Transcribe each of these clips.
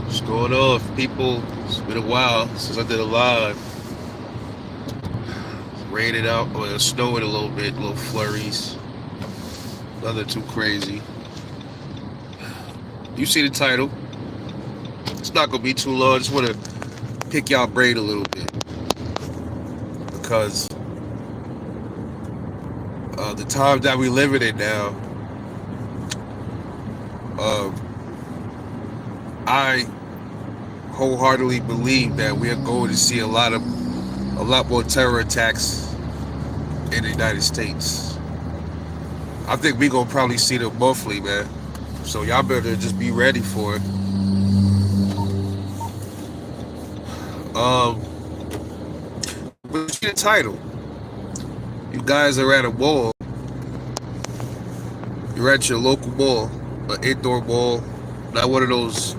What's going on, people? It's been a while since I did a live. It's raining out, or it's snowing a little bit, little flurries. Nothing too crazy. You see the title. It's not gonna be too long. I just want to pick y'all brain a little bit because the time that we living in now, uh, I wholeheartedly believe that we are going to see a lot more terror attacks in the United States. I think we gonna probably see them monthly, man. So y'all better just be ready for it. Um, but you see the title. You guys are at a mall. You're at your local mall, an indoor mall, not one of those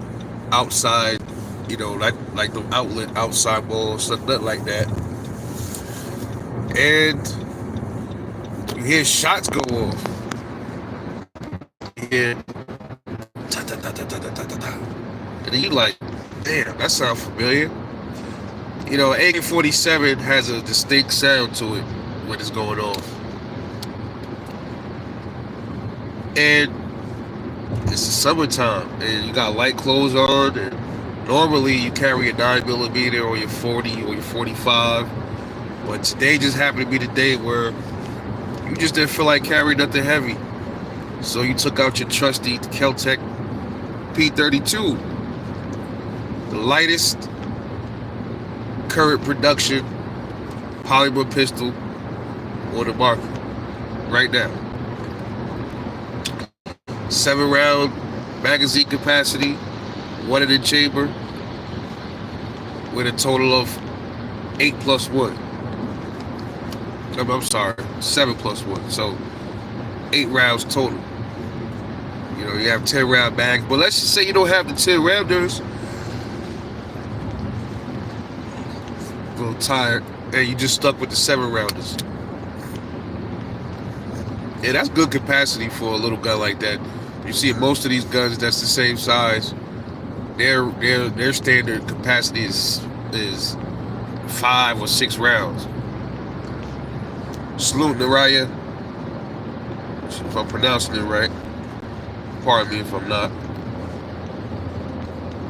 outside, like the outlet outside malls, nothing like that. And you hear shots go off. You hear ta ta ta ta ta ta ta ta, and then you like, damn, that sounds familiar. AK-47 has a distinct sound to it when it's going off. And it's the summertime, and you got light clothes on, and normally you carry a 9mm or your 40 or your 45. But today just happened to be the day where you just didn't feel like carrying nothing heavy. So you took out your trusty Keltec P32, the lightest current production polymer pistol on the market right now. 7-round magazine capacity, one in the chamber, with a total of 8+1. I'm sorry, 7+1. So 8 rounds total. You have 10-round bags, but let's just say you don't have the 10 rounders. A little tired, and you just stuck with the 7 rounders. Yeah, that's good capacity for a little gun like that. You see, most of these guns that's the same size, their standard capacity is 5 or 6 rounds. Salute, Naraya, if I'm pronouncing it right. Pardon me if I'm not.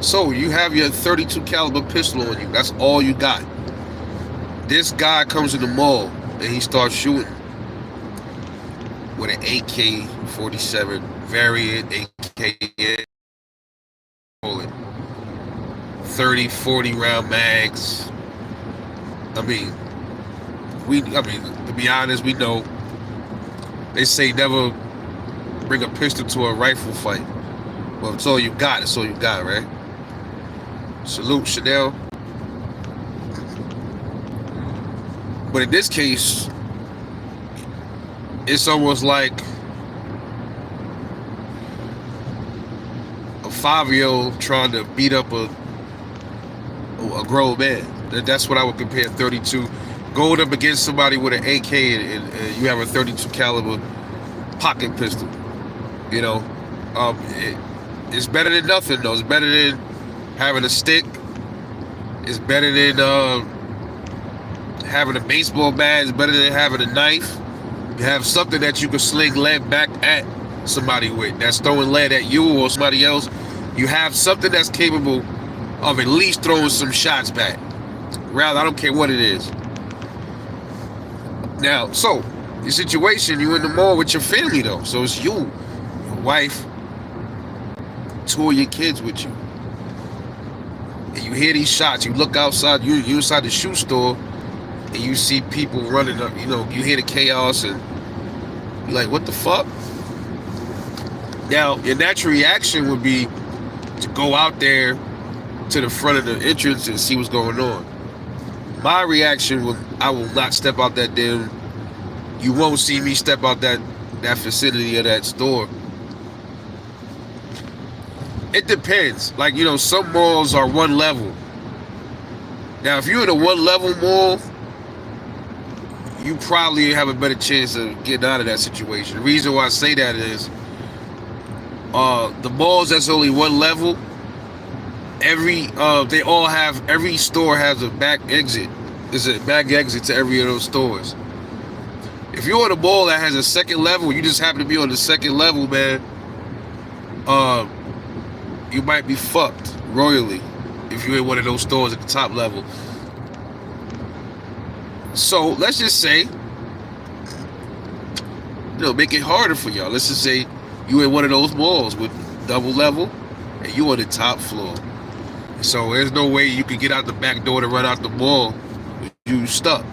So you have your 32 caliber pistol on you. That's all you got. This guy comes in the mall and he starts shooting with an AK-47 variant AK, 30, 40 round mags. I mean, to be honest, we know they say never bring a pistol to a rifle fight. Well, it's all you got. It's all you got, right? Salute, Chanel. But in this case, it's almost like a 5-year-old trying to beat up a grown man. That's what I would compare 32. Going up against somebody with an AK and you have a 32 caliber pocket pistol. It's better than nothing, though. It's better than having a stick. It's better than having a baseball bat. It's better than having a knife. You have something that you can sling lead back at somebody with, that's throwing lead at you or somebody else. You have something that's capable of at least throwing some shots back. Rather, I don't care what it is. Now, so, your situation, you're in the mall with your family, though. So it's you, your wife, 2 of your kids with you. And you hear these shots. You look outside, you inside the shoe store, and you see people running up. You hear the chaos, and you're like, what the fuck? Now, your natural reaction would be to go out there to the front of the entrance and see what's going on. My reaction was, I will not step out that damn. You won't see me step out that vicinity of that store. It depends. Like, some malls are one level. Now, if you're in a one level mall, you probably have a better chance of getting out of that situation. The reason why I say that is the malls that's only one level, every store has a back exit. There's a back exit to every of those stores. If you're on a mall that has a second level, you just happen to be on the second level, man, you might be fucked royally if you're in one of those stores at the top level. So let's just say, make it harder for y'all. Let's just say you in one of those malls with double level and you on the top floor. So there's no way you can get out the back door to run out the mall. You stuck.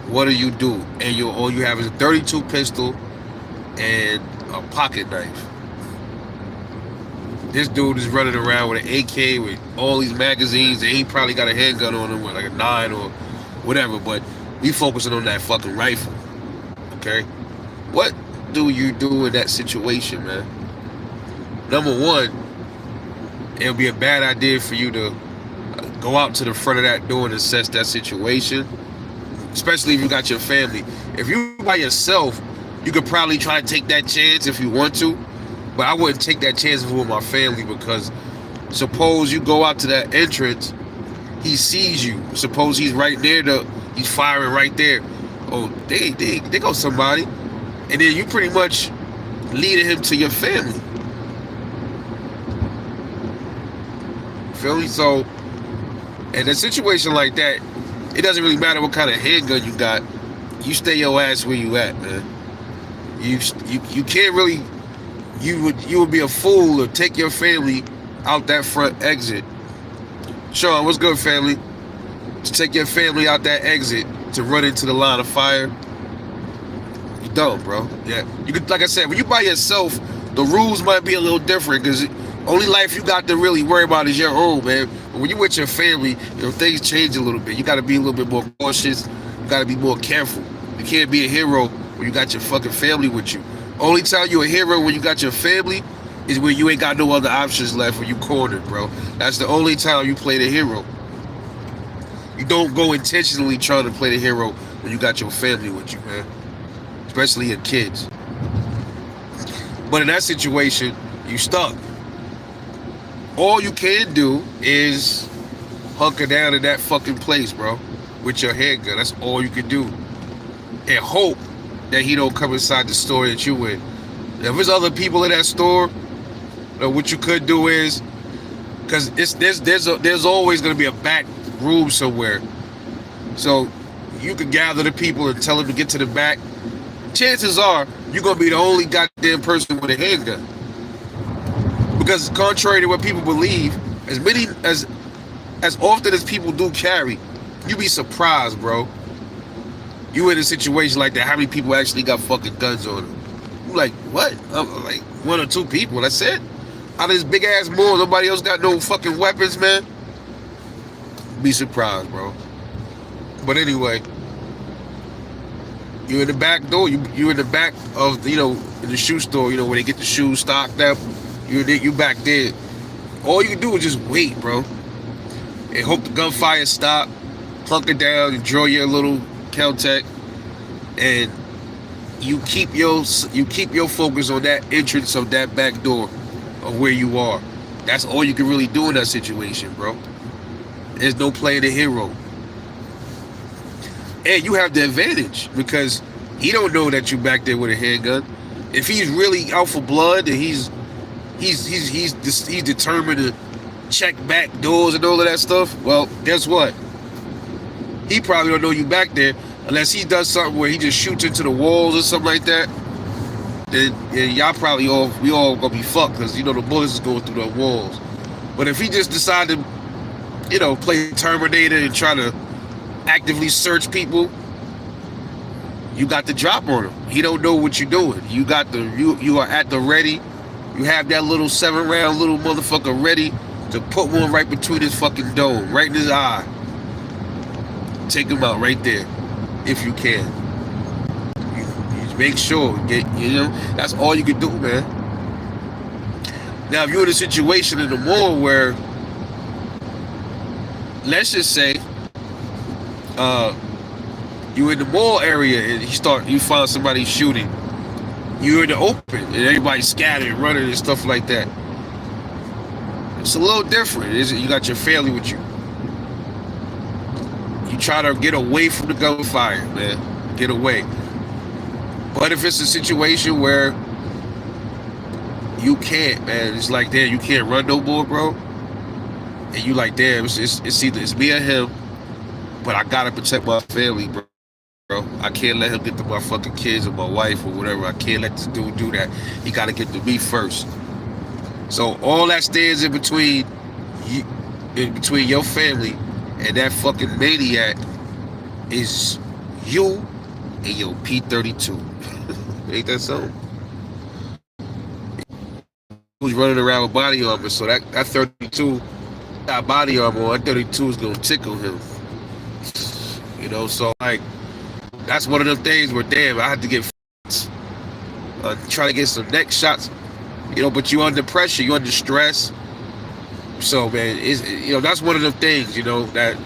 What do? And all you have is a 32 pistol and a pocket knife. This dude is running around with an AK with all these magazines, and he probably got a handgun on him with like a 9 or whatever, but we focusing on that fucking rifle. Okay? What do you do in that situation, man? Number one, it'll be a bad idea for you to go out to the front of that door and assess that situation, especially if you got your family. If you by yourself, you could probably try to take that chance if you want to, but I wouldn't take that chance with my family, because suppose you go out to that entrance, he sees you. Suppose he's right there, he's firing right there. Oh, they go somebody. And then you pretty much leading him to your family. Feel me? So, in a situation like that, it doesn't really matter what kind of handgun you got. You stay your ass where you at, man. You can't really. You would be a fool to take your family out that front exit. Sean, what's good, family? To take your family out that exit to run into the line of fire. You don't, bro. Yeah, you could, like I said, when you by yourself, the rules might be a little different, because only life you got to really worry about is your own, man. But when you with your family, things change a little bit. You got to be a little bit more cautious. You got to be more careful. You can't be a hero when you got your fucking family with you. Only time you a hero when you got your family is when you ain't got no other options left, when you cornered, bro. That's the only time you play the hero. You don't go intentionally trying to play the hero when you got your family with you, man. Especially your kids. But in that situation, you stuck. All you can do is hunker down in that fucking place, bro, with your handgun. That's all you can do. And hope that he don't come inside the store that you in. Now, if there's other people in that store, what you could do is, because there's always going to be a back room somewhere. So you can gather the people and tell them to get to the back. Chances are you're going to be the only goddamn person with a handgun. Because contrary to what people believe, as often as people do carry, you be surprised, bro. You in a situation like that, how many people actually got fucking guns on them? You like, what? Like 1 or 2 people, that's it? Out of this big ass mall, nobody else got no fucking weapons, man? Be surprised, bro. But anyway, you in the back door, you in the back of, in the shoe store, where they get the shoes stocked up, you back there. All you can do is just wait, bro. And hope the gunfire stop, hunker down, and draw your little Keltec, and you keep your focus on that entrance of that back door of where you are. That's all you can really do in that situation, bro. There's no playing the hero. And you have the advantage because he don't know that you back there with a handgun. If he's really out for blood and he's determined to check back doors and all of that stuff, well, guess what? He probably don't know you back there unless he does something where he just shoots into the walls or something like that. Then y'all probably we all gonna be fucked, because the bullets is going through the walls. But if he just decided to play Terminator and try to actively search people, you got the drop on him. He don't know what you're doing. You are at the ready. You have that little 7-round little motherfucker ready to put one right between his fucking dome, right in his eye. Take him out right there, if you can. You make sure, that's all you can do, man. Now, if you're in a situation in the mall where, let's just say, you in the mall area and you find somebody shooting, you're in the open and everybody's scattered, running and stuff like that. It's a little different. You got your family with you. You try to get away from the gunfire, man. Get away. But if it's a situation where you can't, man, it's like, damn, you can't run no more, bro. And you like, damn, it's either it's me or him, but I gotta protect my family, bro. I can't let him get to my fucking kids or my wife or whatever. I can't let this dude do that. He gotta get to me first. So all that stands in between your family and that fucking maniac is you and your P32. Ain't that something? Who's running around with body armor? So that 32 got body armor. That 32 is gonna tickle him. You know, so like that's one of them things where damn, I had to get try to get some neck shots. You know, but you under pressure, you under stress. So man, that's one of them things, that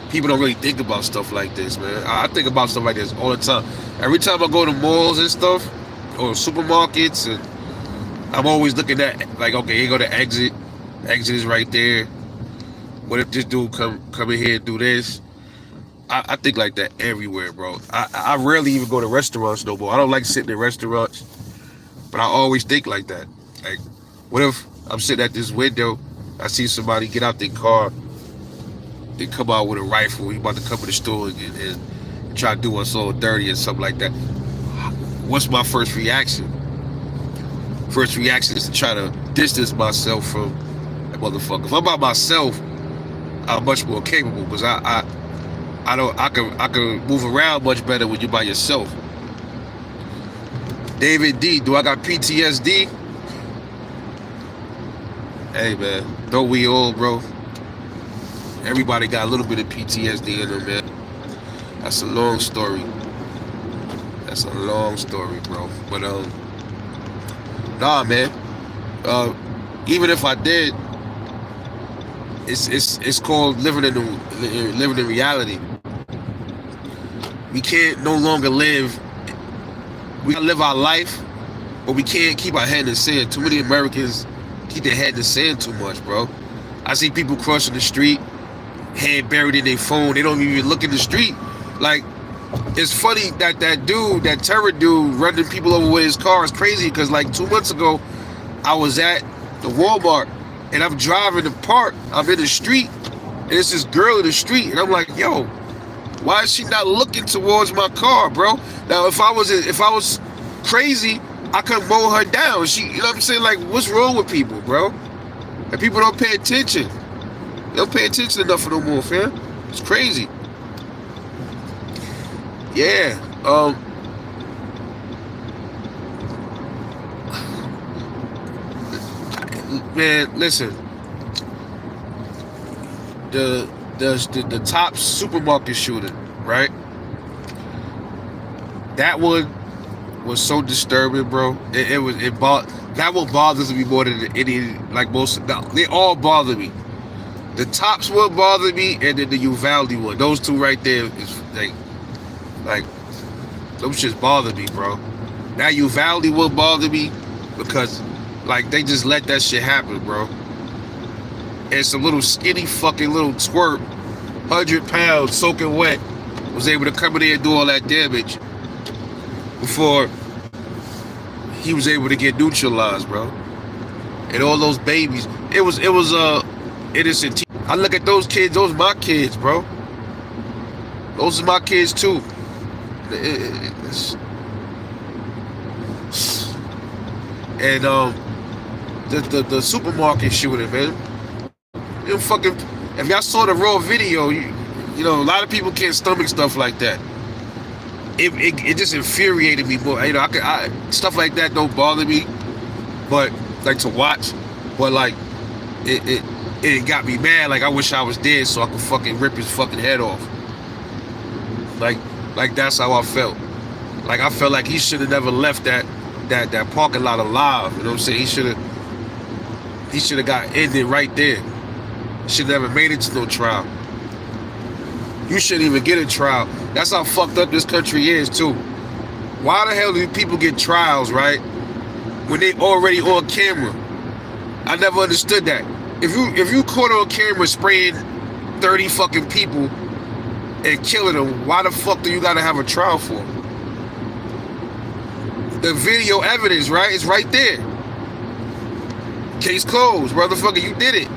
people don't really think about stuff like this, man. I think about stuff like this all the time. Every time I go to malls and stuff, or supermarkets, and I'm always looking at, like, okay, here go the exit. Exit is right there. What if this dude come in here and do this? I think like that everywhere, bro. I rarely even go to restaurants no more. I don't like sitting in restaurants, but I always think like that. Like, what if I'm sitting at this window, I see somebody get out their car, they come out with a rifle, he about to come to the store and try to do us all dirty and something like that. What's my first reaction? First reaction is to try to distance myself from that motherfucker. If I'm by myself, I'm much more capable, because I can move around much better when you're by yourself. David D, do I got PTSD? Hey man, don't we all, bro? Everybody got a little bit of PTSD in them, man. That's a long story. That's a long story, bro. But nah, man. Even if I did, it's called living in reality. We can't no longer live. We gotta live our life, but we can't keep our head in the sand. Too many Americans keep their head in the sand too much, bro. I see people crossing the street, head buried in their phone. They don't even look in the street. Like, it's funny that terror dude running people over with his car is crazy, because like 2 months ago, I was at the Walmart and I'm driving to park. I'm in the street and it's this girl in the street, and I'm like, yo, why is she not looking towards my car, bro? Now, if I was crazy, I could mow her down. You know what I'm saying? Like, what's wrong with people, bro? And people don't pay attention. They don't pay attention enough no more, fam. It's crazy. Yeah. Man, listen. The top supermarket shooting, right? That one was so disturbing, bro. That one bothers me more than any, like most. No, they all bother me. The Tops one bothered me, and then the Uvalde one. Those two right there is like those shits bother me, bro. That Uvalde one bothered me because like they just let that shit happen, bro. And some little skinny fucking little twerp, 100 pounds, soaking wet, was able to come in there and do all that damage before he was able to get neutralized, bro. And all those babies, it was innocent. I look at those kids, those are my kids, bro. Those are my kids too. And the supermarket shooting, man. You know, fucking, if y'all saw the raw video, you know, a lot of people can't stomach stuff like that. It just infuriated me more. You know, stuff like that don't bother me, but like to watch, but like it got me mad. Like I wish I was dead so I could fucking rip his fucking head off. Like that's how I felt. Like I felt like he should have never left that parking lot alive. You know what I'm saying? He should have got ended right there. Should never made it to no trial. You shouldn't even get a trial. That's how fucked up this country is too. Why the hell do people get trials, right, when they already on camera? I never understood that. if you caught on camera spraying 30 fucking people and killing them, why the fuck do you gotta have a trial for? The video evidence, right? It's right there. Case closed, motherfucker. You did it.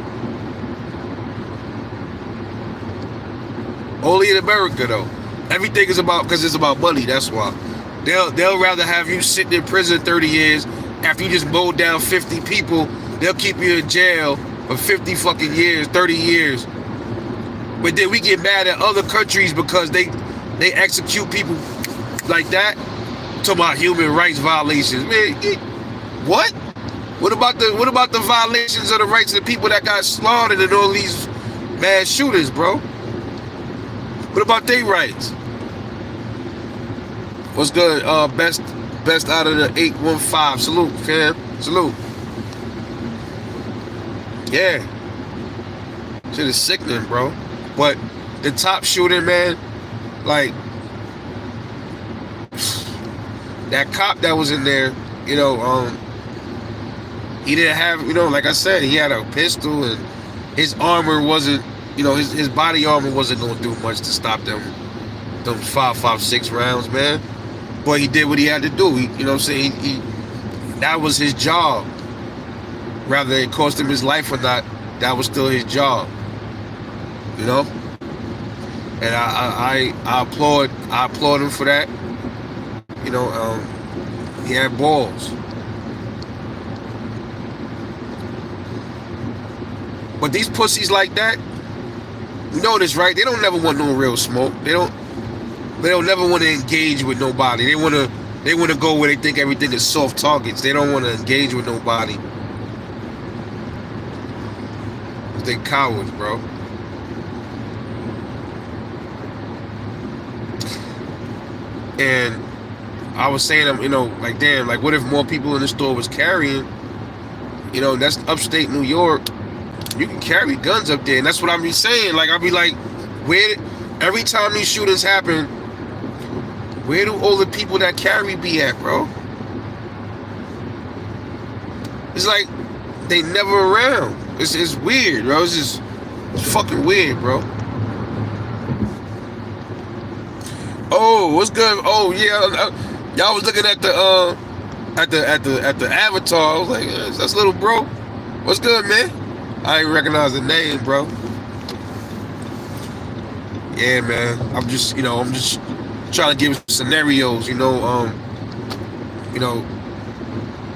Only in America, though. Everything is about, because it's about money. That's why. They'll rather have you sitting in prison 30 years after you just mowed down 50 people. They'll keep you in jail for 50 fucking years, 30 years. But then we get mad at other countries because they execute people like that. Talking about human rights violations, man. What? What about the violations of the rights of the people that got slaughtered in all these mass shootings, bro? What about their rights? What's good? Best out of the 815. Salute, fam. Salute. Yeah. Shit is sickening, bro. But the top shooting, man, like that cop that was in there, you know, he didn't have, you know, like I said, he had a pistol and his armor wasn't, you know, his body armor wasn't going to do much to stop them 5.56 rounds, man. But he did what he had to do. He, you know what I'm saying? He that was his job. Rather it cost him his life or not, that was still his job. You know? And I applaud him for that. You know, he had balls. But these pussies like that, you know this, right? They don't never want no real smoke. They don't never want to engage with nobody. They want to go where they think everything is soft targets. They don't want to engage with nobody. They cowards, bro. And I was saying, you know, like, damn, like, what if more people in the store was carrying? You know, that's upstate New York. You can carry guns up there, and that's what I be saying. Like, I be like, every time these shootings happen, where do all the people that carry be at, bro? It's like they never around. It's weird, bro. It's fucking weird, bro. Oh, what's good? Oh yeah, y'all was looking at the avatar. I was like, that's little bro. What's good, man? I ain't recognize the name, bro. Yeah, man. I'm just trying to give scenarios, you know,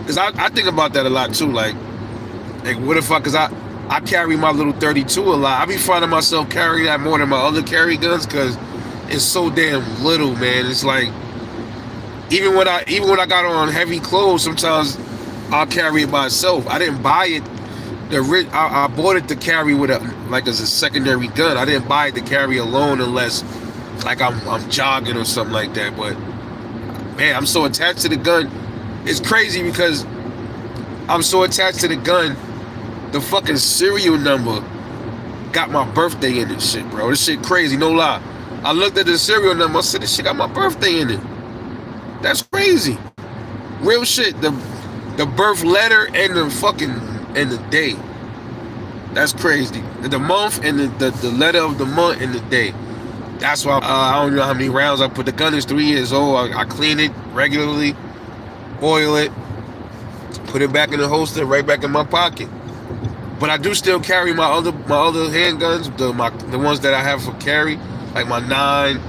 because I think about that a lot too. Like what if because I carry my little 32 a lot. I be finding myself carrying that more than my other carry guns because it's so damn little, man. It's like even when I got on heavy clothes, sometimes I'll carry it by itself. I didn't buy it. I bought it to carry with as a secondary gun. I didn't buy it to carry alone unless like I'm jogging or something like that. But man, I'm so attached to the gun. It's crazy because I'm so attached to the gun. The fucking serial number got my birthday in it, shit, bro. This shit crazy, no lie. I looked at the serial number. I said, this shit got my birthday in it. That's crazy. Real shit. The birth letter and the day. That's crazy. The month and the letter of the month and the day. That's why I don't know how many rounds I put. The gun is 3 years old. I clean it regularly, oil it, put it back in the holster, right back in my pocket. But I do still carry my other handguns, the ones that I have for carry, like my 9.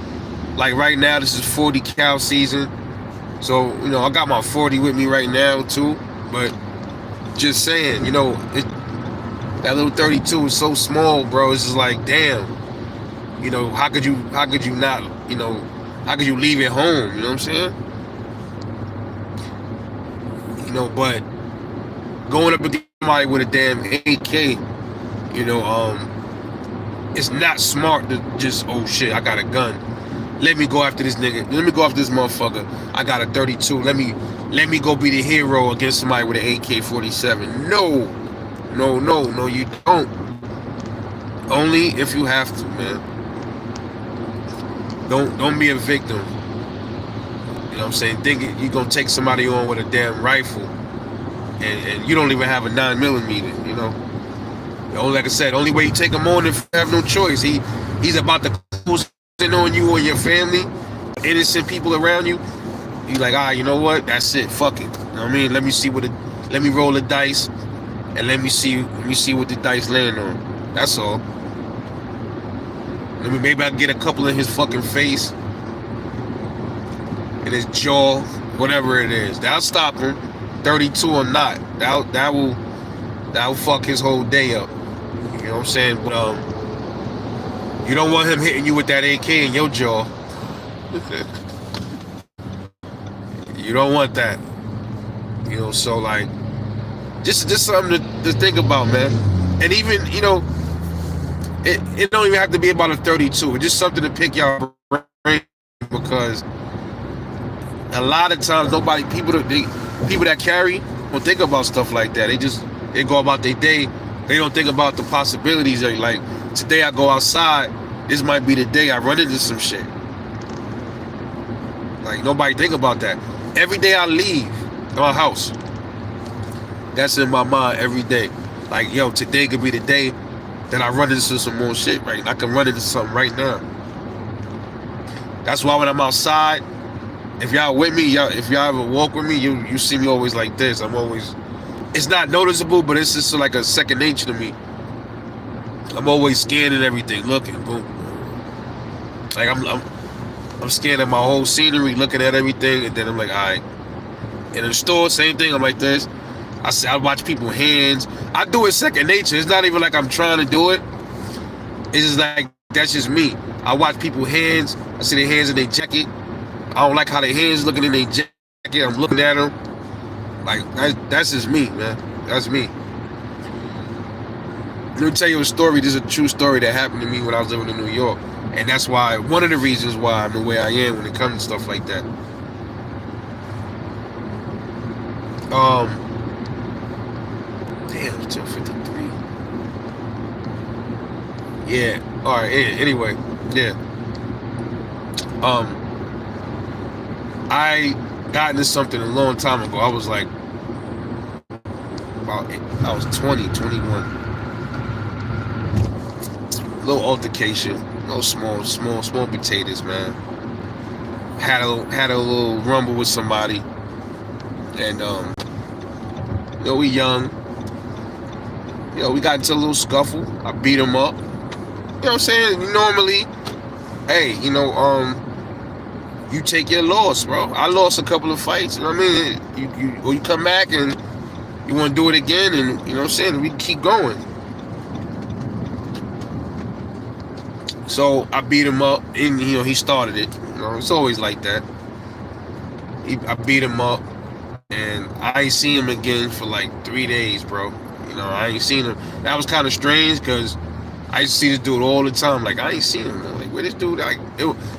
Like right now, this is 40 cal season, so you know I got my 40 with me right now too. But just saying, you know, that little 32 is so small, bro. It's just like, damn, you know, how could you not, you know, how could you leave it home? You know what I'm saying? You know, but going up against somebody with a damn AK, you know, it's not smart to just, oh shit, I got a gun. Let me go after this nigga. Let me go after this motherfucker. I got a 32. Let me go be the hero against somebody with an AK47. No, you don't. Only if you have to, man. Don't be a victim. You know what I'm saying? Think you're gonna take somebody on with a damn rifle, and you don't even have a 9mm. You know. Only, like I said, only way you take him on if you have no choice. He's about to close in on you or your family, innocent people around you. You like, you know what? That's it. Fuck it. You know what I mean? Let me roll the dice, and let me see what the dice land on. That's all. Maybe I can get a couple in his fucking face, in his jaw, whatever it is. That'll stop him. 32 or not. That will fuck his whole day up. You know what I'm saying? But you don't want him hitting you with that AK in your jaw. You don't want that. You know, so like, just something to think about, man. And even, you know, it don't even have to be about a 32. It's just something to pick your brain, because a lot of times people that carry don't think about stuff like that. They go about their day. They don't think about the possibilities. Like, today I go outside, this might be the day I run into some shit. Like, nobody think about that. Every day I leave my house, that's in my mind every day. Like, yo, today could be the day that I run into some more shit, right? I can run into something right now. That's why when I'm outside, if y'all with me, if y'all ever walk with me, you see me always like this. I'm always, it's not noticeable, but it's just like a second nature to me. I'm always scanning everything, looking, boom. Like I'm scanning my whole scenery, looking at everything, and then I'm like, all right. In the store, same thing. I'm like this. I watch people's hands. I do it second nature. It's not even like I'm trying to do it. It's just like, that's just me. I watch people's hands. I see their hands in their jacket. I don't like how their hands looking in their jacket. I'm looking at them. Like, that's just me, man. That's me. Let me tell you a story. This is a true story that happened to me when I was living in New York. And that's why, one of the reasons why I'm the way I am when it comes to stuff like that. Damn, it's 2:53. Yeah. All right. Anyway, yeah. I got into something a long time ago. I was like, I was 20, 21. Little altercation, little small potatoes, man. Had a little rumble with somebody, and you know, we young. You know, we got into a little scuffle. I beat him up. You know what I'm saying? Normally, hey, you know, you take your loss, bro. I lost a couple of fights. You know what I mean? You come back and you want to do it again, and you know what I'm saying? We keep going. So I beat him up, and you know, he started it. You know, it's always like that. I beat him up, and I ain't seen him again for like 3 days, bro. You know, I ain't seen him. That was kind of strange, because I used to see this dude all the time. Like, I ain't seen him. I'm like, where this dude? Like,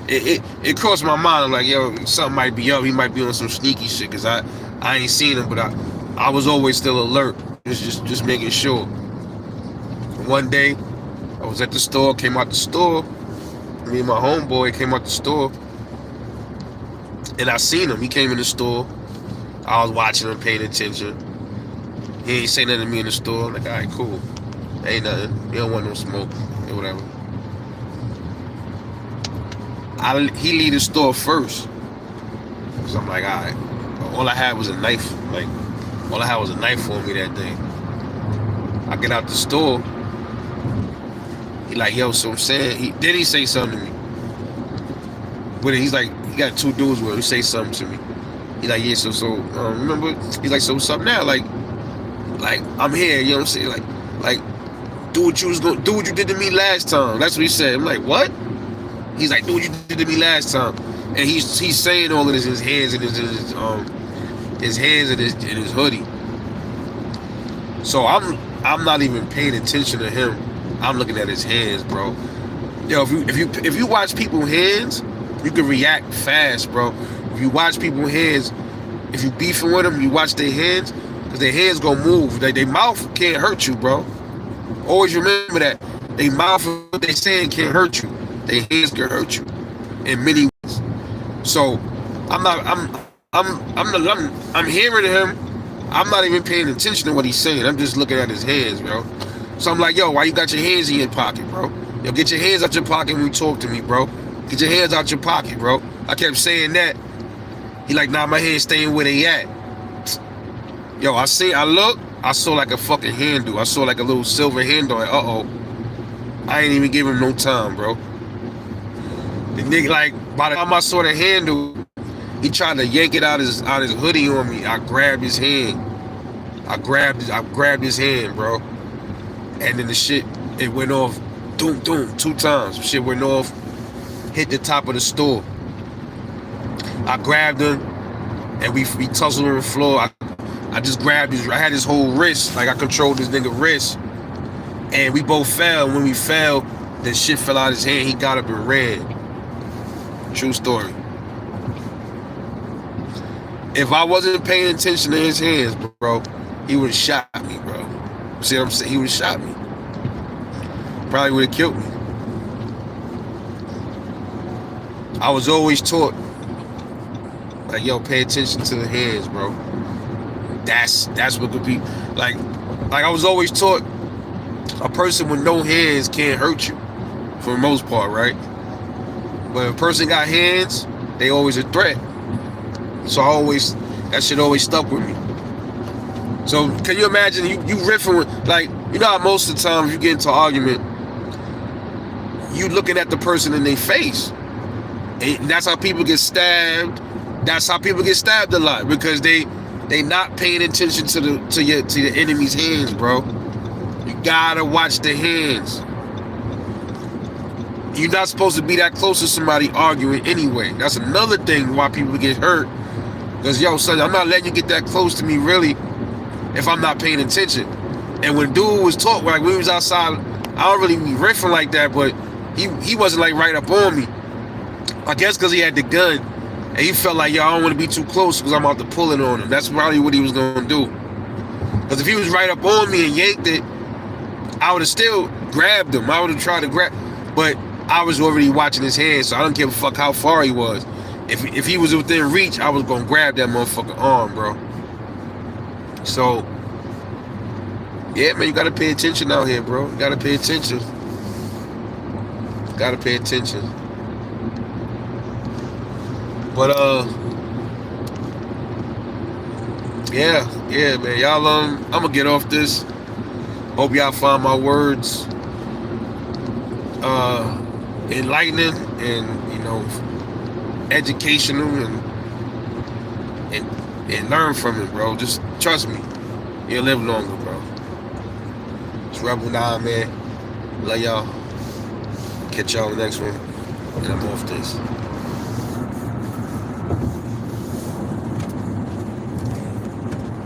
it crossed my mind. I'm like, yo, something might be up. He might be on some sneaky shit, because I ain't seen him, but I was always still alert, just making sure. One day, I was at the store, came out the store. Me and my homeboy came out the store, and I seen him. He came in the store. I was watching him, paying attention. He ain't say nothing to me in the store. I'm like, all right, cool. Ain't nothing. He don't want no smoke or whatever. He leave the store first. So I'm like, all right. All I had was a knife. Like, all I had was a knife on me that day. I get out the store. He like, yo, so I'm saying, then he say something to me. But he's like, he got 2 dudes with him. He say something to me. He like, yeah, so remember? He's like, so what's up now? Like I'm here. You know what I'm saying? Like, do what you did to me last time. That's what he said. I'm like, what? He's like, do what you did to me last time. And he's saying all of this in his hands and his hands and his hoodie. So I'm not even paying attention to him. I'm looking at his hands, bro. Yo, if you watch people's hands, you can react fast, bro. If you watch people's hands, if you beefing with them, you watch their hands, because their hands gonna move. Like, their mouth can't hurt you, bro. Always remember that. Their mouth, what they saying, can't hurt you. Their hands can hurt you in many ways. So I'm hearing him. I'm not even paying attention to what he's saying. I'm just looking at his hands, bro. So I'm like, yo, why you got your hands in your pocket, bro? Yo, get your hands out your pocket when you talk to me, bro. Get your hands out your pocket, bro. I kept saying that. He like, nah, my hands staying where they at. Yo, I saw like a fucking handle. I saw like a little silver handle. Like, uh-oh. I ain't even give him no time, bro. The nigga, like, by the time I saw the handle, he tried to yank it out his hoodie on me. I grabbed his hand. I grabbed his hand, bro. And then the shit, it went off, doom, doom, 2 times. Shit went off, hit the top of the store. I grabbed him, and we tussled on the floor. I just grabbed I had his whole wrist, like I controlled this nigga wrist. And we both fell. When we fell, the shit fell out of his hand. He got up and ran. True story. If I wasn't paying attention to his hands, bro, he would have shot me, bro. See what I'm saying? He would have shot me. Probably would have killed me. I was always taught, like, yo, pay attention to the hands, bro. That's what could be, like I was always taught, a person with no hands can't hurt you, for the most part, right? But if a person got hands, they always a threat. So that shit always stuck with me. So can you imagine you riffing with, like, you know how most of the time if you get into an argument, you looking at the person in their face. And that's how people get stabbed. That's how people get stabbed a lot, because they not paying attention to the enemy's hands, bro. You gotta watch the hands. You're not supposed to be that close to somebody arguing anyway. That's another thing why people get hurt. Because, yo, son, I'm not letting you get that close to me, really, if I'm not paying attention. And when dude was talking, like, when he was outside, I don't really be riffing like that, but he wasn't, like, right up on me. I guess because he had the gun, and he felt like, yo, I don't want to be too close because I'm about to pull it on him. That's probably what he was going to do. Because if he was right up on me and yanked it, I would have still grabbed him. I would have tried to grab, but I was already watching his hands, so I don't give a fuck how far he was. If he was within reach, I was gonna grab that motherfucking arm, bro. So, yeah, man, you gotta pay attention out here, bro. You gotta pay attention. Gotta pay attention. But yeah, man, y'all. I'm gonna get off this. Hope y'all find my words enlightening and, you know, educational, and learn from it, bro. Just trust me, you'll live longer, bro. It's Rebel 9, man. Love y'all. Catch y'all on the next one. And I'm off this.